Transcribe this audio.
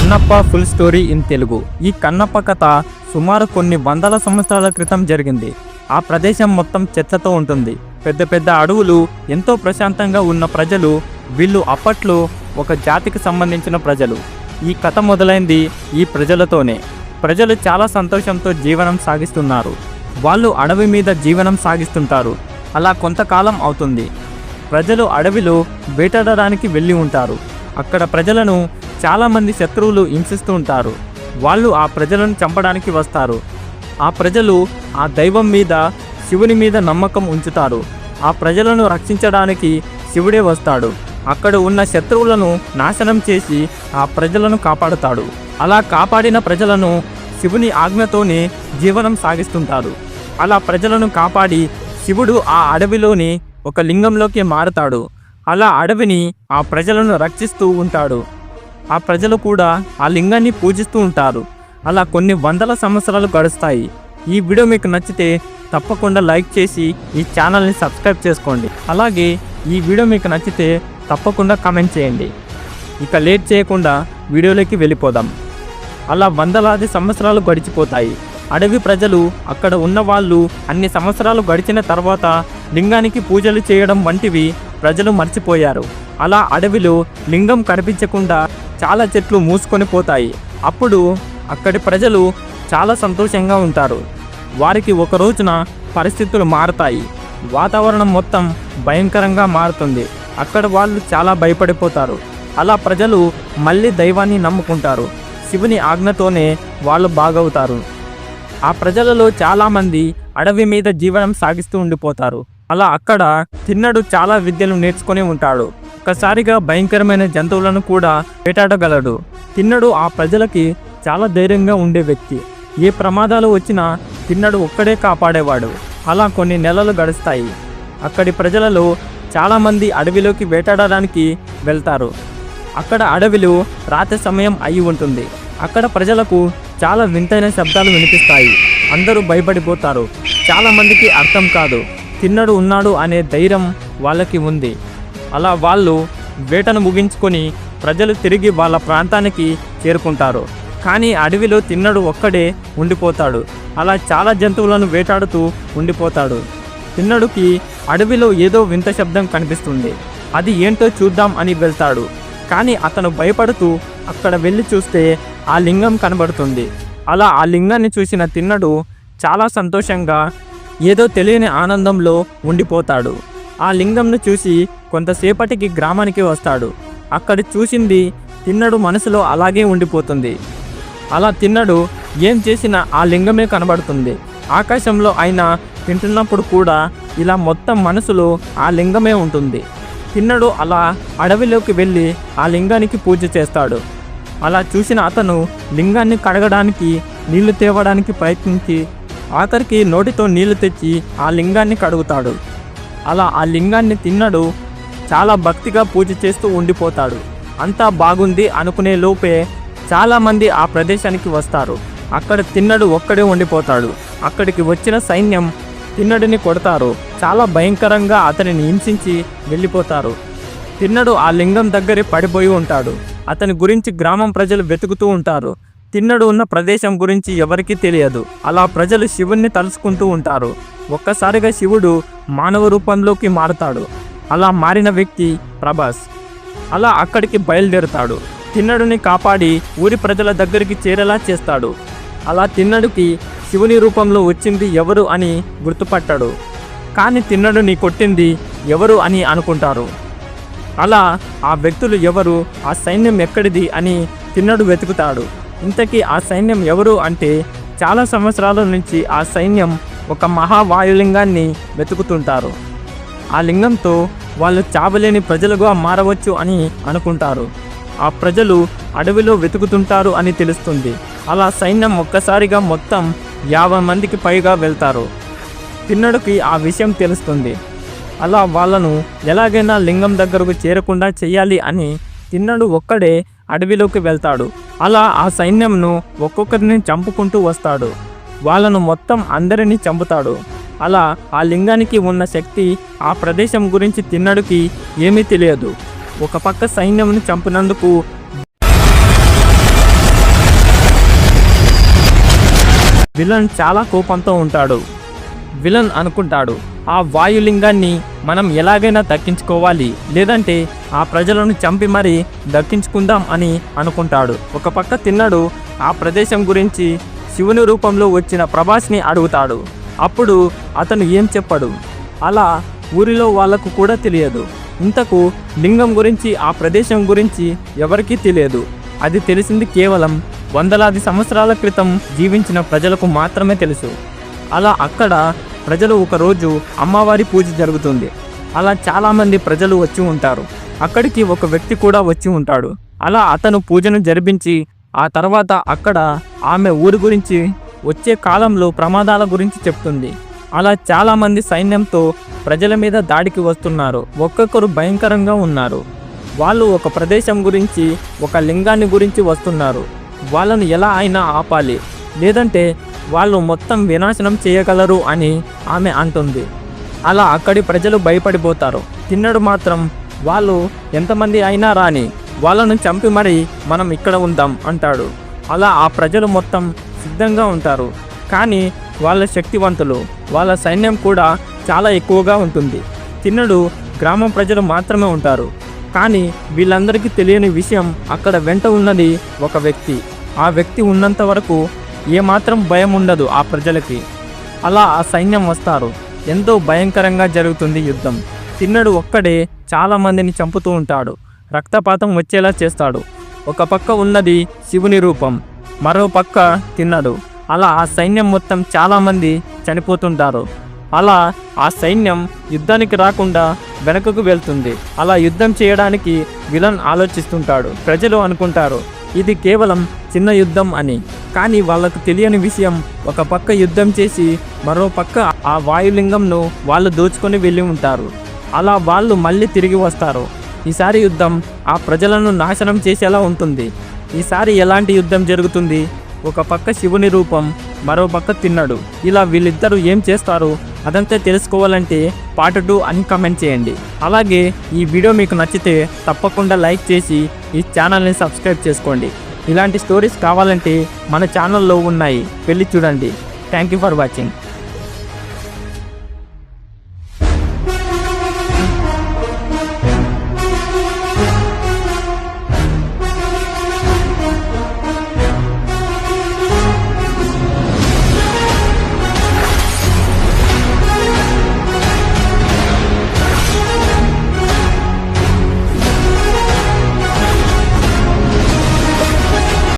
Kannappa full story in Telugu. ఈ కన్నప్ప కథ సుమారు కొన్ని వందల సంవత్సరాల క్రితం జరిగింది. ఆ ప్రదేశం మొత్తం చెట్లతో ఉంటుంది. పెద్ద పెద్ద అడవులు, ఎంతో ప్రశాంతంగా ఉన్న ప్రజలు. వీళ్ళు అప్పట్లో ఒక జాతికి సంబంధించిన ప్రజలు. ఈ కథ మొదలైంది ఈ ప్రజలతోనే. ప్రజలు చాలా సంతోషంతో జీవనం సాగిస్తున్నారు. వాళ్ళు అడవి మీద జీవనం సాగిస్తుంటారు. అలా కొంతకాలం అవుతుంది. ప్రజలు అడవిలో వేటాడడానికి వెళ్ళి ఉంటారు. అక్కడ ప్రజలను చాలామంది శత్రువులు హింసిస్తూ ఉంటారు. వాళ్ళు ఆ ప్రజలను చంపడానికి వస్తారు. ఆ ప్రజలు ఆ దైవం మీద, శివుని మీద నమ్మకం ఉంచుతారు. ఆ ప్రజలను రక్షించడానికి శివుడే వస్తాడు. అక్కడ ఉన్న శత్రువులను నాశనం చేసి ఆ ప్రజలను కాపాడుతాడు. అలా కాపాడిన ప్రజలను శివుని ఆజ్ఞతోనే జీవనం సాగిస్తుంటారు. అలా ప్రజలను కాపాడి శివుడు ఆ అడవిలోని ఒక లింగంలోకి మారుతాడు. అలా అడవిని, ఆ ప్రజలను రక్షిస్తూ ఉంటాడు. ఆ ప్రజలు కూడా ఆ లింగాన్ని పూజిస్తూ ఉంటారు. అలా కొన్ని వందల సంవత్సరాలు గడుస్తాయి. ఈ వీడియో మీకు నచ్చితే తప్పకుండా లైక్ చేసి ఈ ఛానల్ని సబ్స్క్రైబ్ చేసుకోండి. అలాగే ఈ వీడియో మీకు నచ్చితే తప్పకుండా కామెంట్ చేయండి. ఇక లేట్ చేయకుండా వీడియోలోకి వెళ్ళిపోదాం. అలా వందలాది సంవత్సరాలు గడిచిపోతాయి. అడవి ప్రజలు, అక్కడ ఉన్న వాళ్ళు అన్ని సంవత్సరాలు గడిచిన తర్వాత లింగానికి పూజలు చేయడం వంటివి ప్రజలు మర్చిపోయారు. అలా అడవిలో లింగం కనిపించకుండా చాలా చెట్లు మూసుకొని పోతాయి. అప్పుడు అక్కడి ప్రజలు చాలా సంతోషంగా ఉంటారు. వారికి ఒక రోజున పరిస్థితులు మారతాయి. వాతావరణం మొత్తం భయంకరంగా మారుతుంది. అక్కడ వాళ్ళు చాలా భయపడిపోతారు. అలా ప్రజలు మళ్ళీ దైవాన్ని నమ్ముకుంటారు. శివుని ఆజ్ఞతోనే వాళ్ళు బాగవుతారు. ఆ ప్రజలలో చాలామంది అడవి మీద జీవనం సాగిస్తూ ఉండిపోతారు. అలా అక్కడ తిన్నడు చాలా విద్యలు నేర్చుకొని ఉంటాడు. ఒక్కసారిగా భయంకరమైన జంతువులను కూడా వేటాడగలడు. తిన్నడు ఆ ప్రజలకి చాలా ధైర్యంగా ఉండే వ్యక్తి. ఏ ప్రమాదాలు వచ్చినా తిన్నడు ఒక్కడే కాపాడేవాడు. అలా కొన్ని నెలలు గడుస్తాయి. అక్కడి ప్రజలలో చాలామంది అడవిలోకి వేటాడడానికి వెళ్తారు. అక్కడ అడవిలో రాత్రి సమయం అయి ఉంటుంది. అక్కడ ప్రజలకు చాలా వింతైన శబ్దాలు వినిపిస్తాయి. అందరూ భయపడిపోతారు. చాలామందికి అర్థం కాదు. తిన్నడు ఉన్నాడు అనే ధైర్యం వాళ్ళకి ఉంది. అలా వాళ్ళు వేటను ముగించుకొని ప్రజలు తిరిగి వాళ్ళ ప్రాంతానికి చేరుకుంటారు. కానీ అడవిలో తిన్నడు ఒక్కడే ఉండిపోతాడు. అలా చాలా జంతువులను వేటాడుతూ ఉండిపోతాడు. తిన్నడుకి అడవిలో ఏదో వింత శబ్దం కనిపిస్తుంది. అది ఏంటో చూద్దాం అని వెళ్తాడు. కానీ అతను భయపడుతూ అక్కడ వెళ్ళి చూస్తే ఆ లింగం కనబడుతుంది. అలా ఆ లింగాన్ని చూసిన తిన్నడు చాలా సంతోషంగా, ఏదో తెలియని ఆనందంలో ఉండిపోతాడు. ఆ లింగంను చూసి కొంతసేపటికి గ్రామానికి వస్తాడు. అక్కడ చూసింది తిన్నడు మనసులో అలాగే ఉండిపోతుంది. అలా తిన్నడు ఏం చేసినా ఆ లింగమే కనబడుతుంది. ఆకాశంలో ఆయన తింటున్నప్పుడు కూడా ఇలా మొత్తం మనసులో ఆ లింగమే ఉంటుంది. తిన్నడు అలా అడవిలోకి వెళ్ళి ఆ లింగానికి పూజ చేస్తాడు. అలా చూసిన అతను లింగాన్ని కడగడానికి నీళ్లు తేవడానికి ప్రయత్నించి ఆఖరికి నోటితో నీళ్లు తెచ్చి ఆ లింగాన్ని కడుగుతాడు. అలా ఆ లింగాన్ని తిన్నడు చాలా భక్తిగా పూజ చేస్తూ ఉండిపోతాడు. అంతా బాగుంది అనుకునే లోపే చాలామంది ఆ ప్రదేశానికి వస్తారు. అక్కడ తిన్నడు ఒక్కడే ఉండిపోతాడు. అక్కడికి వచ్చిన సైన్యం తిన్నడిని కొడతారు. చాలా భయంకరంగా అతనిని హింసించి వెళ్ళిపోతారు. తిన్నడు ఆ లింగం దగ్గరే పడిపోయి ఉంటాడు. అతని గురించి గ్రామం ప్రజలు వెతుకుతూ ఉంటారు. తిన్నడు ఉన్న ప్రదేశం గురించి ఎవరికీ తెలియదు. అలా ప్రజలు శివుణ్ణి తలుచుకుంటూ ఉంటారు. ఒక్కసారిగా శివుడు మానవ రూపంలోకి మారుతాడు. అలా మారిన వ్యక్తి ప్రభాస్. అలా అక్కడికి బయలుదేరుతాడు. తిన్నడుని కాపాడి ఊరి ప్రజల దగ్గరికి చేరేలా చేస్తాడు. అలా తిన్నడుకి శివుని రూపంలో వచ్చింది ఎవరు అని గుర్తుపట్టాడు. కానీ తిన్నడుని కొట్టింది ఎవరు అని అనుకుంటారు. అలా ఆ వ్యక్తులు ఎవరు, ఆ సైన్యం ఎక్కడిది అని తిన్నడు వెతుకుతాడు. ఇంతకీ ఆ సైన్యం ఎవరు అంటే, చాలా సంవత్సరాల నుంచి ఆ సైన్యం ఒక మహావాయులింగాన్ని వెతుకుతుంటారు. ఆ లింగంతో వాళ్ళు చావలేని ప్రజలుగా మారవచ్చు అని అనుకుంటారు. ఆ ప్రజలు అడవిలో వెతుకుతుంటారు అని తెలుస్తుంది. అలా సైన్యం ఒక్కసారిగా మొత్తం 50 మందికి పైగా వెళ్తారు. తిన్నడుకి ఆ విషయం తెలుస్తుంది. అలా వాళ్ళను ఎలాగైనా లింగం దగ్గరకు చేరకుండా చెయ్యాలి అని తిన్నడు ఒక్కడే అడవిలోకి వెళ్తాడు. అలా ఆ సైన్యంను ఒక్కొక్కరిని చంపుకుంటూ వస్తాడు. వాళ్ళను మొత్తం అందరినీ చంపుతాడు. అలా ఆ లింగానికి ఉన్న శక్తి, ఆ ప్రదేశం గురించి తిన్నడుకి ఏమీ తెలియదు. ఒక పక్క సైన్యంని చంపినందుకు విలన్ చాలా కోపంతో ఉంటాడు. విలన్ అనుకుంటాడు, ఆ వాయులింగాన్ని మనం ఎలాగైనా దక్కించుకోవాలి, లేదంటే ఆ ప్రజలను చంపి మరీ దక్కించుకుందాం అని అనుకుంటాడు. ఒక పక్క తిన్నడు ఆ ప్రదేశం గురించి శివుని రూపంలో వచ్చిన ప్రభాస్ని అడుగుతాడు. అప్పుడు అతను ఏం చెప్పడు. అలా ఊరిలో వాళ్లకు కూడా తెలియదు. ఇంతకు లింగం గురించి, ఆ ప్రదేశం గురించి ఎవరికీ తెలియదు. అది తెలిసింది కేవలం వందలాది సంవత్సరాల క్రితం జీవించిన ప్రజలకు మాత్రమే తెలుసు. అలా అక్కడ ప్రజలు ఒకరోజు అమ్మవారి పూజ జరుగుతుంది. అలా చాలామంది ప్రజలు వచ్చి ఉంటారు. అక్కడికి ఒక వ్యక్తి కూడా వచ్చి ఉంటాడు. అలా అతను పూజను జరిపించి ఆ తర్వాత అక్కడ ఆమె ఊరి గురించి, వచ్చే కాలంలో ప్రమాదాల గురించి చెప్తుంది. అలా చాలామంది సైన్యంతో ప్రజల మీద దాడికి వస్తున్నారు. ఒక్కొక్కరు భయంకరంగా ఉన్నారు. వాళ్ళు ఒక ప్రదేశం గురించి, ఒక లింగాన్ని గురించి వస్తున్నారు. వాళ్ళను ఎలా అయినా ఆపాలి, లేదంటే వాళ్ళు మొత్తం వినాశనం చేయగలరు అని ఆమె అంటుంది. అలా అక్కడి ప్రజలు భయపడిపోతారు. తిన్నడు మాత్రం వాళ్ళు ఎంతమంది అయినా రాని, వాళ్ళను చంపి మరీ మనం ఇక్కడ ఉందాం అంటాడు. అలా ఆ ప్రజలు మొత్తం సిద్ధంగా ఉంటారు. కానీ వాళ్ళ శక్తివంతులు, వాళ్ళ సైన్యం కూడా చాలా ఎక్కువగా ఉంటుంది. తిన్నడు గ్రామం ప్రజలు మాత్రమే ఉంటారు. కానీ వీళ్ళందరికీ తెలియని విషయం, అక్కడ వెంట ఉన్నది ఒక వ్యక్తి. ఆ వ్యక్తి ఉన్నంత వరకు ఏమాత్రం భయం ఉండదు ఆ ప్రజలకి. అలా ఆ సైన్యం వస్తారు. ఎంతో భయంకరంగా జరుగుతుంది యుద్ధం. తిన్నడు ఒక్కడే చాలా మందిని చంపుతూ ఉంటాడు. రక్తపాతం వచ్చేలా చేస్తాడు. ఒక పక్క ఉన్నది శివుని రూపం, మరో పక్క తిన్నడు. అలా ఆ సైన్యం మొత్తం చాలామంది చనిపోతుంటారు. అలా ఆ సైన్యం యుద్ధానికి రాకుండా వెనకకు వెళ్తుంది. అలా యుద్ధం చేయడానికి విలన్ ఆలోచిస్తుంటాడు. ప్రజలు అనుకుంటారు ఇది కేవలం చిన్న యుద్ధం అని. కానీ వాళ్ళకు తెలియని విషయం, ఒక పక్క యుద్ధం చేసి మరో పక్క ఆ వాయులింగంను వాళ్ళు దోచుకొని వెళ్ళి ఉంటారు. అలా వాళ్ళు మళ్ళీ తిరిగి వస్తారు. ఈసారి యుద్ధం ఆ ప్రజలను నాశనం చేసేలా ఉంటుంది. ఈసారి ఎలాంటి యుద్ధం జరుగుతుంది? ఒక పక్క శివుని రూపం, మరో పక్క తిన్నడు. ఇలా వీళ్ళిద్దరూ ఏం చేస్తారు అదంతా తెలుసుకోవాలంటే పార్ట్ 2 అని కామెంట్ చేయండి. అలాగే ఈ వీడియో మీకు నచ్చితే తప్పకుండా లైక్ చేసి ఈ ఛానల్ని సబ్స్క్రైబ్ చేసుకోండి. ఇలాంటి స్టోరీస్ కావాలంటే మన ఛానల్లో ఉన్నాయి, వెళ్ళి చూడండి. Thank you for watching.